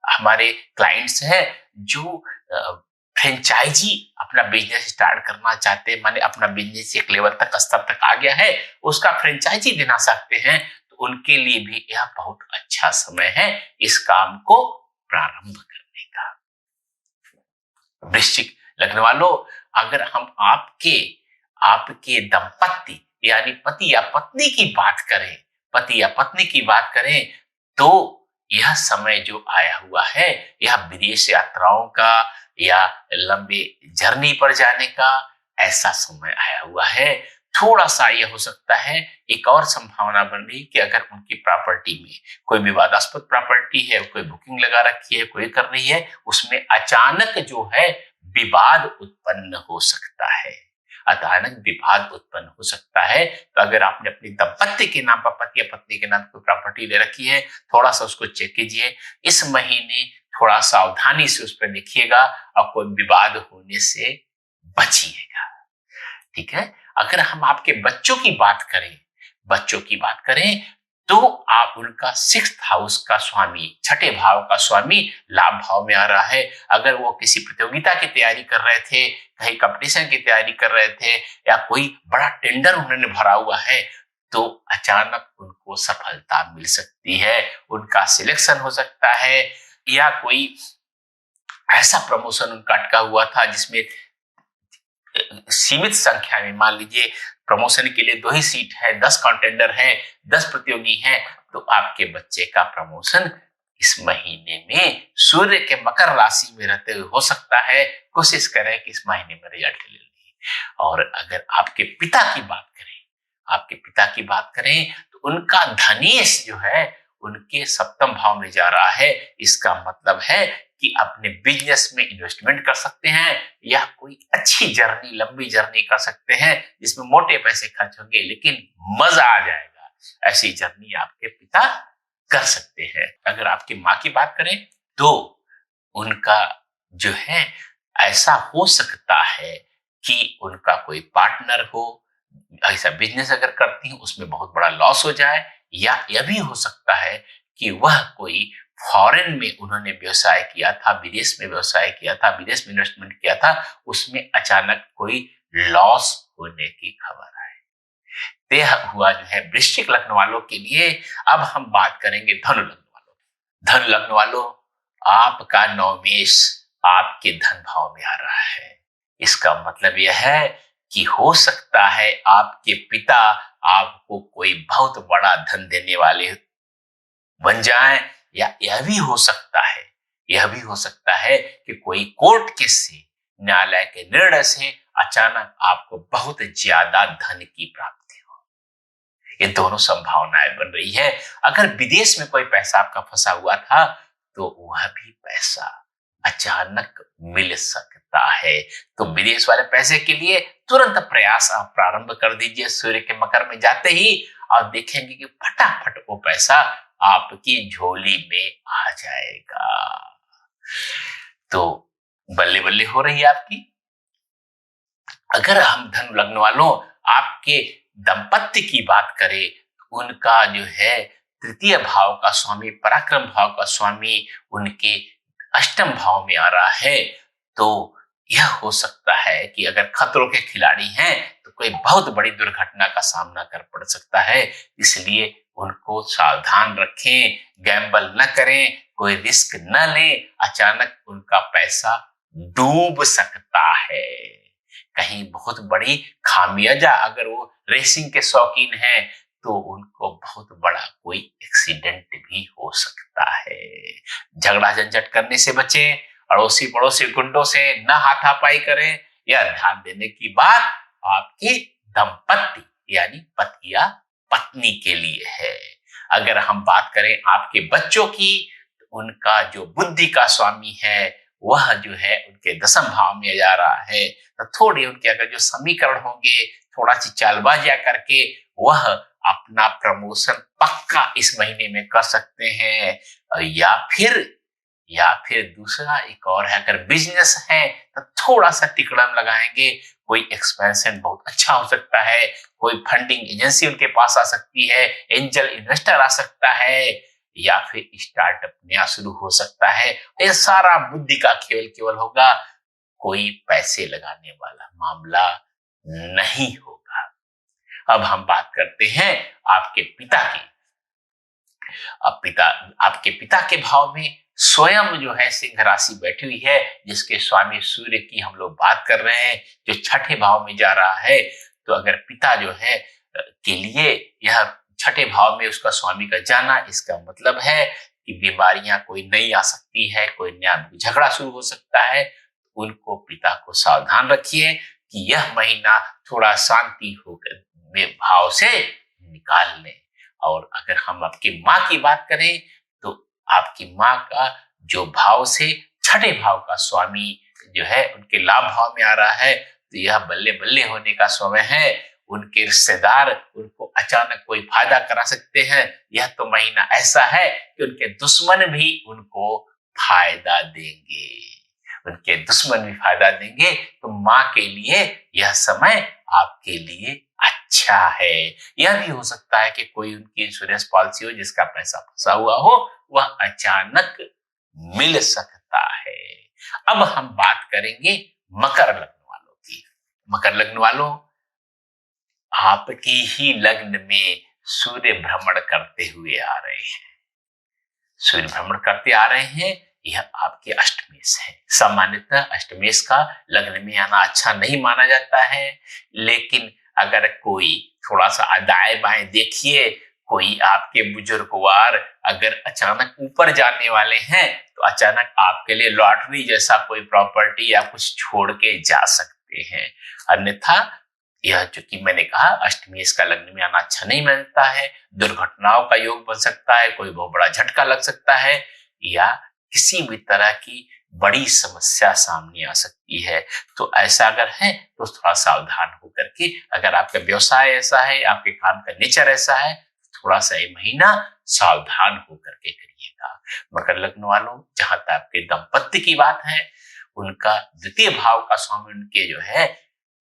हमारे क्लाइंट्स हैं जो फ्रेंचाइजी अपना बिजनेस स्टार्ट करना चाहते हैं, माने अपना बिजनेस एक लेवल तक स्तर तक आ गया है, उसका फ्रेंचाइजी देना चाहते हैं, तो उनके लिए भी यह बहुत अच्छा समय है इस काम को प्रारंभ करने का। वृश्चिक लग्न वालों, अगर हम आपके दंपत्ति यानी पति या पत्नी की बात करें, पति या पत्नी की बात करें, तो यह समय जो आया हुआ है यह विदेश यात्राओं का या लंबे जर्नी पर जाने का ऐसा समय आया हुआ है। थोड़ा सा यह हो सकता है, एक और संभावना बन रही कि अगर उनकी प्रॉपर्टी में कोई विवादास्पद प्रॉपर्टी है, कोई बुकिंग लगा रखी है, कोई कर रही है, उसमें अचानक जो है विवाद उत्पन्न हो सकता है। अचानक विवाद उत्पन्न हो सकता है। तो अगर आपने अपनी दंपत्ति के नाम पर, पति या पत्नी के नाम पर प्रॉपर्टी ले रखी है, थोड़ा सा उसको चेक कीजिए। इस महीने थोड़ा सावधानी से उस पर देखिएगा और कोई विवाद होने से बचिएगा। ठीक है। अगर हम आपके बच्चों की बात करें तो आप उनका 6th हाउस का स्वामी, छठे भाव का स्वामी लाभ भाव में आ रहा है। अगर वो किसी प्रतियोगिता की तैयारी कर रहे थे, कहीं कंपटीशन की तैयारी कर रहे थे या कोई बड़ा टेंडर उन्होंने भरा हुआ है, तो अचानक उनको सफलता मिल सकती है, उनका सिलेक्शन हो सकता है या कोई ऐसा प्रमोशन उनका अटका हुआ था जिसमें सीमित संख्या में, मान लीजिए प्रमोशन के लिए 2 ही सीट है, 10 कंटेंडर है, 10 प्रतियोगी हैं, तो आपके बच्चे का प्रमोशन इस महीने में सूर्य के मकर राशि में रहते हुए हो सकता है। कोशिश करें कि इस महीने में रिजल्ट ले लें। और अगर आपके पिता की बात करें तो उनका धनेश जो है उनके 7th भाव में जा रहा है। इसका मतलब है कि अपने बिजनेस में इन्वेस्टमेंट कर सकते हैं या कोई अच्छी जर्नी, लंबी जर्नी कर सकते हैं जिसमें मोटे पैसे खर्च होंगे लेकिन मजा आ जाएगा। ऐसी जर्नी आपके पिता कर सकते हैं। अगर आपकी माँ की बात करें तो उनका जो है ऐसा हो सकता है कि उनका कोई पार्टनर हो, ऐसा बिजनेस अगर करती हैं उसमें बहुत बड़ा लॉस हो जाए, या यह भी हो सकता है कि वह कोई फॉरेन में उन्होंने व्यवसाय किया था, विदेश में व्यवसाय किया था, विदेश में इन्वेस्टमेंट किया था, उसमें अचानक कोई लॉस होने की खबर आए। यह हुआ जो है वृश्चिक लग्न वालों के लिए। अब हम बात करेंगे धनु लग्न वालों। धनु लग्न वालों, आपका नवमेश आपके धन भाव में आ रहा है। इसका मतलब यह है कि हो सकता है आपके पिता आपको कोई बहुत बड़ा धन देने वाले बन जाएं, या यह भी हो सकता है कि कोई कोर्ट केस से, न्यायालय के निर्णय से अचानक आपको बहुत ज्यादा धन की प्राप्ति हो। ये दोनों संभावनाएं बन रही है। अगर विदेश में कोई पैसा आपका फंसा हुआ था तो वह भी पैसा अचानक मिल सकता है। तो विदेश वाले पैसे के लिए तुरंत प्रयास आप प्रारंभ कर दीजिए सूर्य के मकर में जाते ही, और देखेंगे कि फटाफट वो पैसा आपकी झोली में आ जाएगा। तो बल्ले बल्ले हो रही है आपकी। अगर हम धनु लग्न वालों आपके दंपत्ति की बात करें, उनका जो है तृतीय भाव का स्वामी, पराक्रम भाव का स्वामी उनके अष्टम भाव में आ रहा है। तो यह हो सकता है कि अगर खतरों के खिलाड़ी हैं तो कोई बहुत बड़ी दुर्घटना का सामना कर पड़ सकता है। इसलिए उनको सावधान रखें, गैम्बल न करें, कोई रिस्क न लें। अचानक उनका पैसा डूब सकता है। कहीं बहुत बड़ी खामियाजा, अगर वो रेसिंग के शौकीन हैं तो उनको बहुत बड़ा कोई एक्सीडेंट भी हो सकता है। झगड़ा झंझट करने से बचें, अड़ोसी पड़ोसी गुंडों से न हाथापाई करें। यह ध्यान देने की बात आपकी दंपत्ति यानी पति या पत्नी के लिए है। अगर हम बात करें आपके बच्चों की, तो उनका जो बुद्धि का स्वामी है वह जो है उनके दसम भाव में जा रहा है। तो थोड़े उनके अगर जो समीकरण होंगे, थोड़ा सी चालबाजियां करके वह अपना प्रमोशन पक्का इस महीने में कर सकते हैं। या फिर दूसरा एक और है, अगर बिजनेस है तो थोड़ा सा टिकड़म लगाएंगे, कोई एक्सपेंशन बहुत अच्छा हो सकता है, कोई फंडिंग एजेंसी उनके पास आ सकती है, एंजल इन्वेस्टर आ सकता है, या फिर स्टार्टअप नया शुरू हो सकता है। ये सारा बुद्धि का खेल केवल होगा, कोई पैसे लगाने वाला मामला नहीं होगा। अब हम बात करते हैं आपके पिता की। आपके पिता के भाव में स्वयं जो है सिंह राशि बैठी हुई है, जिसके स्वामी सूर्य की हम लोग बात कर रहे हैं, जो छठे भाव में जा रहा है। तो अगर पिता जो है के लिए यह छठे भाव में उसका स्वामी का जाना, इसका मतलब है कि बीमारियां कोई नई आ सकती है, कोई नया झगड़ा शुरू हो सकता है। उनको पिता को सावधान रखिए कि यह महीना थोड़ा शांति होकर भाव से निकाल लें। और अगर हम आपकी माँ की बात करें तो आपकी माँ का जो भाव से छठे भाव का स्वामी जो है उनके लाभ भाव में आ रहा है, तो यह बल्ले बल्ले होने का समय है। उनके रिश्तेदार उनको अचानक कोई फायदा करा सकते हैं। यह तो महीना ऐसा है कि उनके दुश्मन भी उनको फायदा देंगे, तो माँ के लिए यह समय आपके लिए अच्छा है। यह भी हो सकता है कि कोई उनकी इंश्योरेंस पॉलिसी हो जिसका पैसा फंसा हुआ हो, वह अचानक मिल सकता है। अब हम बात करेंगे मकर लग्न वालों की। मकर लग्न वालों, आपकी ही लग्न में सूर्य भ्रमण करते हुए आ रहे हैं। सूर्य भ्रमण करते आ रहे हैं, यह आपके अष्टमेश है। सामान्यतः अष्टमेश का लग्न में आना अच्छा नहीं माना जाता है, लेकिन अगर कोई थोड़ा सा दाएं बाएं देखिए, कोई आपके बुजुर्गवार अगर अचानक ऊपर जाने वाले हैं तो अचानक आपके लिए लॉटरी जैसा कोई प्रॉपर्टी या कुछ छोड़ के जा सकते हैं। अन्यथा यह जो कि मैंने कहा अष्टमेश का लग्न में आना अच्छा नहीं मानता है। दुर्घटनाओं का योग बन सकता है, कोई बहुत बड़ा झटका लग सकता है, या किसी भी तरह की बड़ी समस्या सामने आ सकती है। तो ऐसा अगर है तो थोड़ा सावधान होकर के, अगर आपका व्यवसाय ऐसा है, आपके काम का नेचर ऐसा है, थोड़ा सा ये महीना सावधान होकर के करिएगा। मकर लग्न वालों, जहां तक आपके दाम्पत्य की बात है, उनका द्वितीय भाव का स्वामी उनके जो है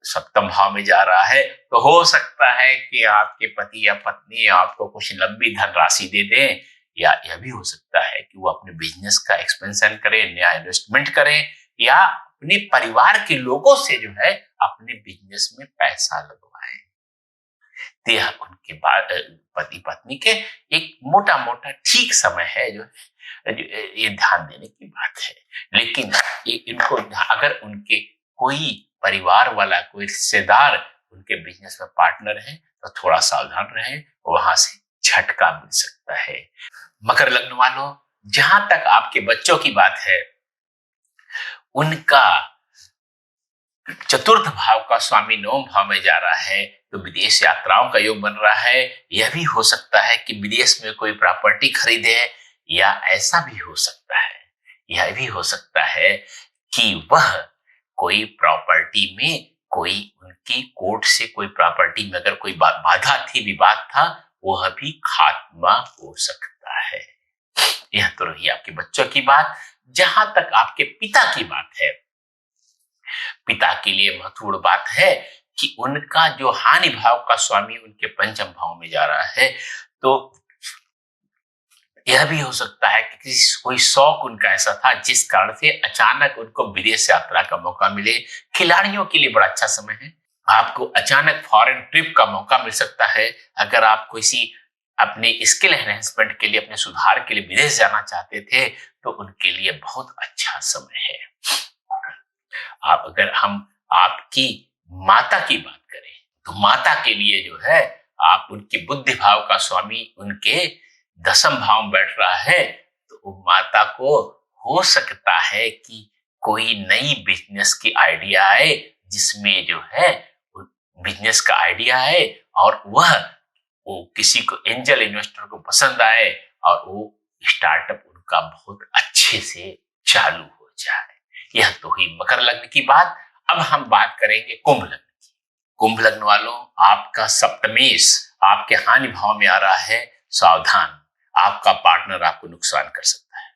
सप्तम भाव में जा रहा है, तो हो सकता है कि आपके पति या पत्नी आपको कुछ लंबी धनराशि दे दें, या यह भी हो सकता है कि वो अपने बिजनेस का एक्सपेंशन करें, नया इन्वेस्टमेंट करें, या अपने परिवार के लोगों से जो है अपने बिजनेस में पैसा लगवाएं। तो यह उनके बाद पति पत्नी के एक मोटा मोटा ठीक समय है जो ये ध्यान देने की बात है। लेकिन इनको अगर उनके कोई परिवार वाला, कोई रिश्तेदार उनके बिजनेस में पार्टनर है, तो थोड़ा सावधान रहें, वहां से झटका मिल सकता है। मकर लग्न वालों, जहां तक आपके बच्चों की बात है, उनका चतुर्थ भाव का स्वामी नवम भाव में जा रहा है, तो विदेश यात्राओं का योग बन रहा है। यह भी हो सकता है कि विदेश में कोई प्रॉपर्टी खरीदे, या ऐसा भी हो सकता है, यह भी हो सकता है कि वह कोई प्रॉपर्टी में, कोई उनकी कोर्ट से कोई प्रॉपर्टी में अगर कोई बाधा थी, विवाद था, वह भी खात्मा हो सकता है। यह तो रही आपके बच्चों की बात। जहां तक आपके पिता की बात है, पिता के लिए महत्वपूर्ण बात है कि उनका जो हानि भाव का स्वामी उनके पंचम भाव में जा रहा है, तो यह भी हो सकता है कि कोई शौक उनका ऐसा था जिस कारण से अचानक उनको विदेश यात्रा का मौका मिले। खिलाड़ियों के लिए बड़ा अच्छा समय है, आपको अचानक फॉरेन ट्रिप का मौका मिल सकता है। अगर आप किसी अपने स्किल एनहेंसमेंट के लिए, अपने सुधार के लिए विदेश जाना चाहते थे, तो उनके लिए बहुत अच्छा समय है। अगर हम आपकी माता की बात करें, तो माता के लिए जो है, आप उनकी बुद्धि भाव का स्वामी उनके दसम भाव में बैठ रहा है, तो माता को हो सकता है कि कोई नई बिजनेस की आइडिया आए, जिसमें जो है बिजनेस का आइडिया आए और वो किसी को एंजल इन्वेस्टर को पसंद आए, और वो स्टार्टअप उनका बहुत अच्छे से चालू हो जाए। यह तो हुई मकर लग्न की बात। अब हम बात करेंगे कुंभ लग्न की। कुंभ लग्न वालों, आपका सप्तमेश आपके हानि भाव में आ रहा है। सावधान, आपका पार्टनर आपको नुकसान कर सकता है।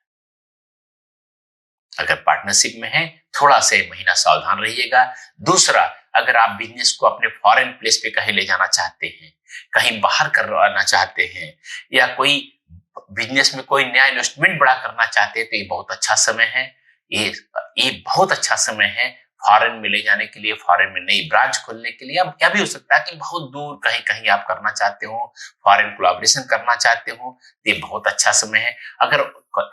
अगर पार्टनरशिप में है, थोड़ा सा महीना सावधान रहिएगा। दूसरा, अगर आप बिजनेस को अपने फॉरेन प्लेस पे कहीं ले जाना चाहते हैं, कहीं बाहर करवाना चाहते हैं, या कोई बिजनेस में कोई नया इन्वेस्टमेंट बड़ा करना चाहते हैं, तो ये बहुत अच्छा समय है। ये बहुत अच्छा समय है फॉरेन में ले जाने के लिए, फॉरेन में नई ब्रांच खोलने के लिए। अब क्या भी हो सकता है कि बहुत दूर कहीं कहीं आप करना चाहते हो, फॉरेन कोलैबोरेशन करना चाहते हो, तो ये बहुत अच्छा समय है। अगर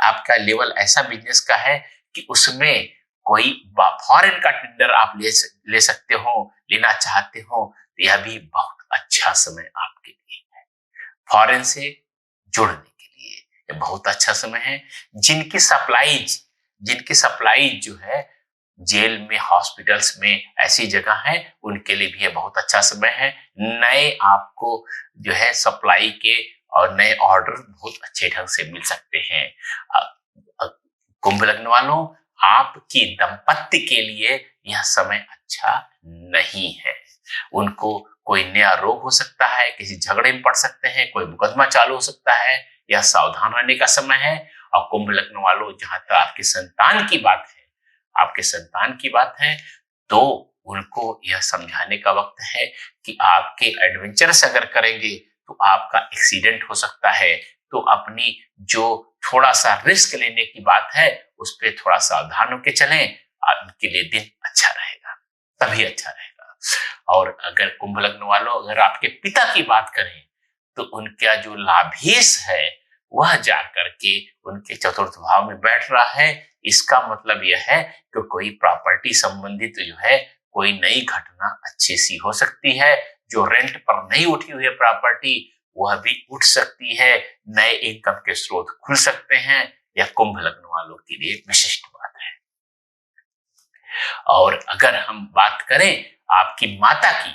आपका लेवल ऐसा बिजनेस का है कि उसमें कोई फॉरेन का टेंडर आप ले सकते हो, लेना चाहते हो, तो यह भी बहुत अच्छा समय आपके लिए है। फॉरेन से जुड़ने के लिए ये बहुत अच्छा समय है। जिनकी सप्लाई जो है जेल में, हॉस्पिटल्स में, ऐसी जगह है, उनके लिए भी ये बहुत अच्छा समय है। नए आपको जो है सप्लाई के और नए ऑर्डर बहुत अच्छे ढंग से मिल सकते हैं। कुंभ लग्न वालों, आपकी दंपत्ति के लिए यह समय अच्छा नहीं है। उनको कोई नया रोग हो सकता है, किसी झगड़े में पड़ सकते हैं, कोई मुकदमा चालू हो सकता है। यह सावधान रहने का समय है। और कुंभ लग्न वालों, जहां तक आपके संतान की बात है, तो उनको यह समझाने का वक्त है कि आपके एडवेंचर्स अगर करेंगे तो आपका एक्सीडेंट हो सकता है। तो अपनी जो थोड़ा सा रिस्क लेने की बात है, उस पर थोड़ा सावधान होकर चलें, आपके लिए दिन अच्छा रहेगा, तभी अच्छा रहेगा। और अगर कुंभ लग्न वालों, अगर आपके पिता की बात करें, तो उनका जो लाभेश है वह जाकर के उनके चतुर्थ भाव में बैठ रहा है। इसका मतलब यह है कि कोई प्रॉपर्टी संबंधित जो है कोई नई घटना अच्छी सी हो सकती है। जो रेंट पर नहीं उठी हुई है प्रॉपर्टी, वह भी उठ सकती है। नए इनकम के स्रोत खुल सकते हैं। यह कुंभ लग्न वालों के लिए विशिष्ट बात है। और अगर हम बात करें आपकी माता की,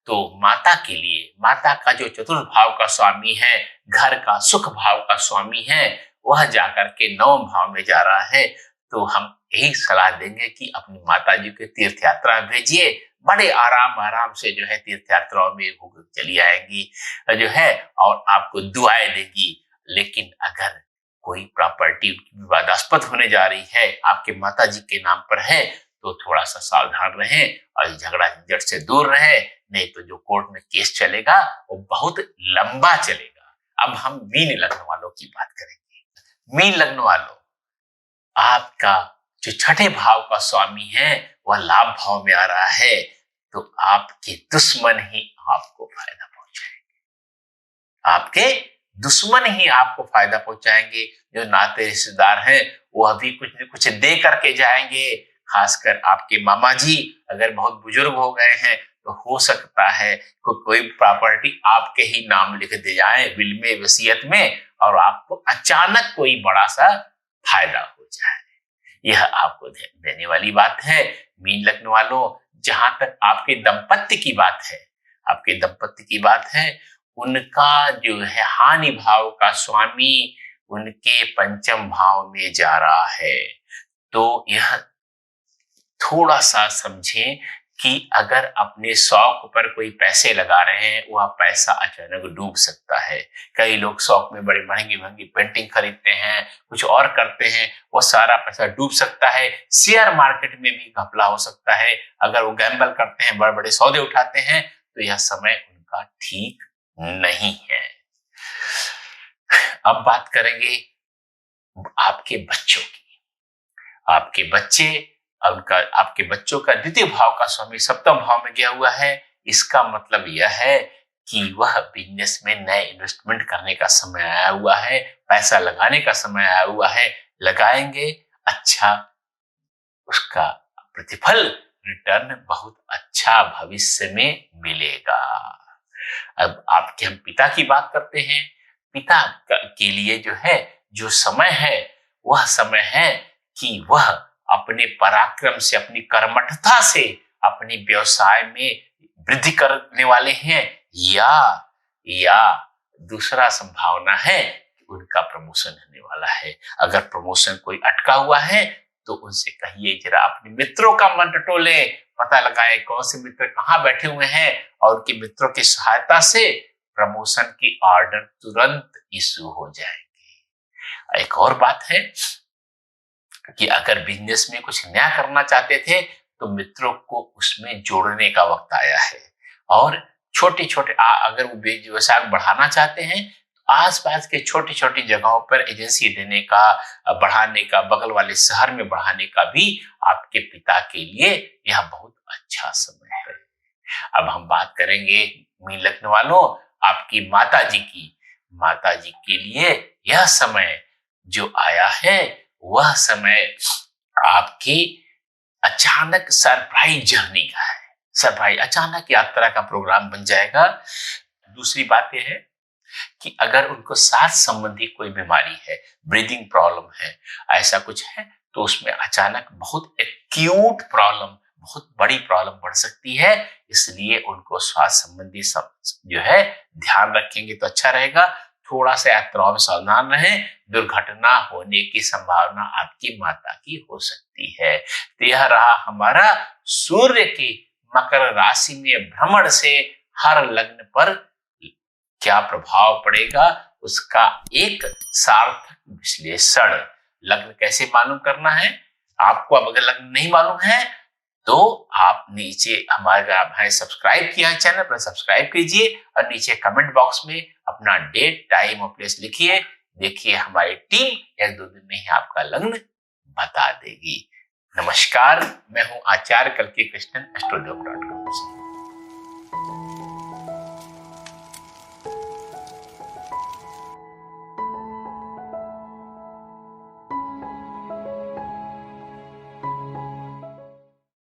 तो माता के लिए, माता का जो चतुर्थ भाव का स्वामी है, घर का सुख भाव का स्वामी है, वह जाकर के नवम भाव में जा रहा है। तो हम यही सलाह देंगे कि अपनी माता जी को तीर्थ यात्रा भेजिए, बड़े आराम आराम से जो है तीर्थ यात्राओं में होकर चली आएंगी जो है, और आपको दुआएं देगी। लेकिन अगर कोई प्रॉपर्टी विवादास्पद होने जा रही है, आपके माता जी के नाम पर है, तो थोड़ा सा सावधान रहें और झगड़ा झंझट से दूर रहें, नहीं तो जो कोर्ट में केस चलेगा वो बहुत लंबा चलेगा। अब हम मीन लग्न वालों की बात करेंगे। मीन लग्न वालों, आपका जो छठे भाव का स्वामी है वह लाभ भाव में आ रहा है, तो आपके दुश्मन ही आपको फायदा पहुंचाएंगे। आपके दुश्मन ही आपको फायदा पहुंचाएंगे। जो नाते रिश्तेदार हैं वो अभी कुछ न कुछ दे करके जाएंगे। खासकर आपके मामा जी अगर बहुत बुजुर्ग हो गए हैं तो हो सकता है कोई प्रॉपर्टी आपके ही नाम लिख दे जाए विल में, वसीयत में, और आपको अचानक कोई बड़ा सा फायदा हो जाए। यह आपको देने वाली बात है। मीन लग्न वालों, जहां तक आपके दंपत्ति की बात है, आपके दंपत्ति की बात है, उनका जो है हानि भाव का स्वामी उनके पंचम भाव में जा रहा है। तो यह थोड़ा सा समझें कि अगर अपने शौक पर कोई पैसे लगा रहे हैं, वह पैसा अचानक डूब सकता है। कई लोग शौक में बड़ी महंगी महंगी पेंटिंग खरीदते हैं, कुछ और करते हैं, वो सारा पैसा डूब सकता है। शेयर मार्केट में भी घपला हो सकता है। अगर वो गैम्बल करते हैं, बड़े बड़े सौदे उठाते हैं, तो यह समय उनका ठीक नहीं है। अब बात करेंगे आपके बच्चों की। आपके बच्चे, आपके बच्चों का द्वितीय भाव का स्वामी सप्तम भाव में गया हुआ है। इसका मतलब यह है कि वह बिजनेस में नए इन्वेस्टमेंट करने का समय आया हुआ है, पैसा लगाने का समय आया हुआ है। लगाएंगे, अच्छा उसका प्रतिफल, रिटर्न बहुत अच्छा भविष्य में मिलेगा। अब आपके हम पिता की बात करते हैं। पिता के लिए जो है, जो समय है, वह समय है कि वह अपने पराक्रम से, अपनी कर्मठता से अपने व्यवसाय में वृद्धि करने वाले हैं, या दूसरा संभावना है कि उनका प्रमोशन होने वाला है। अगर प्रमोशन कोई अटका हुआ है तो उनसे कहिए जरा अपने मित्रों का मन टटोले, पता लगाए कौन से मित्र कहाँ बैठे हुए हैं, और उनके मित्रों की सहायता से प्रमोशन की ऑर्डर तुरंत इशू हो जाएंगे। एक और बात है कि अगर बिजनेस में कुछ नया करना चाहते थे तो मित्रों को उसमें जोड़ने का वक्त आया है। और छोटे छोटे अगर वो व्यवसाय बढ़ाना चाहते हैं तो आसपास के छोटी छोटी जगहों पर एजेंसी देने का, बढ़ाने का, बगल वाले शहर में बढ़ाने का भी आपके पिता के लिए यह बहुत अच्छा समय है। अब हम बात करेंगे मीन लग्न वालों आपकी माता जी की। माता जी के लिए यह समय जो आया है वह समय आपकी अचानक सरप्राइज जर्नी का है। सरप्राइज, अचानक यात्रा का प्रोग्राम बन जाएगा। दूसरी बात यह है कि अगर उनको सांस संबंधी कोई बीमारी है, ब्रीदिंग प्रॉब्लम है, ऐसा कुछ है, तो उसमें अचानक बहुत एक्यूट प्रॉब्लम, बहुत बड़ी प्रॉब्लम बढ़ सकती है। इसलिए उनको स्वास्थ्य संबंधी सब जो है ध्यान रखेंगे तो अच्छा रहेगा। थोड़ा सा यात्राओं में सावधान रहें, दुर्घटना होने की संभावना आपकी माता की हो सकती है। तो यह रहा हमारा सूर्य की मकर राशि में भ्रमण से हर लग्न पर क्या प्रभाव पड़ेगा उसका एक सार्थक विश्लेषण। लग्न कैसे मालूम करना है आपको, अब अगर लग्न नहीं मालूम है तो आप नीचे हमारे सब्सक्राइब किया है चैनल पर, सब्सक्राइब कीजिए और नीचे कमेंट बॉक्स में अपना डेट, टाइम और प्लेस लिखिए। देखिए हमारी टीम 1-2 दिन में ही आपका लग्न बता देगी। नमस्कार, मैं हूं आचार्य कल्की कृष्णन, एस्ट्रोलॉजी.com से।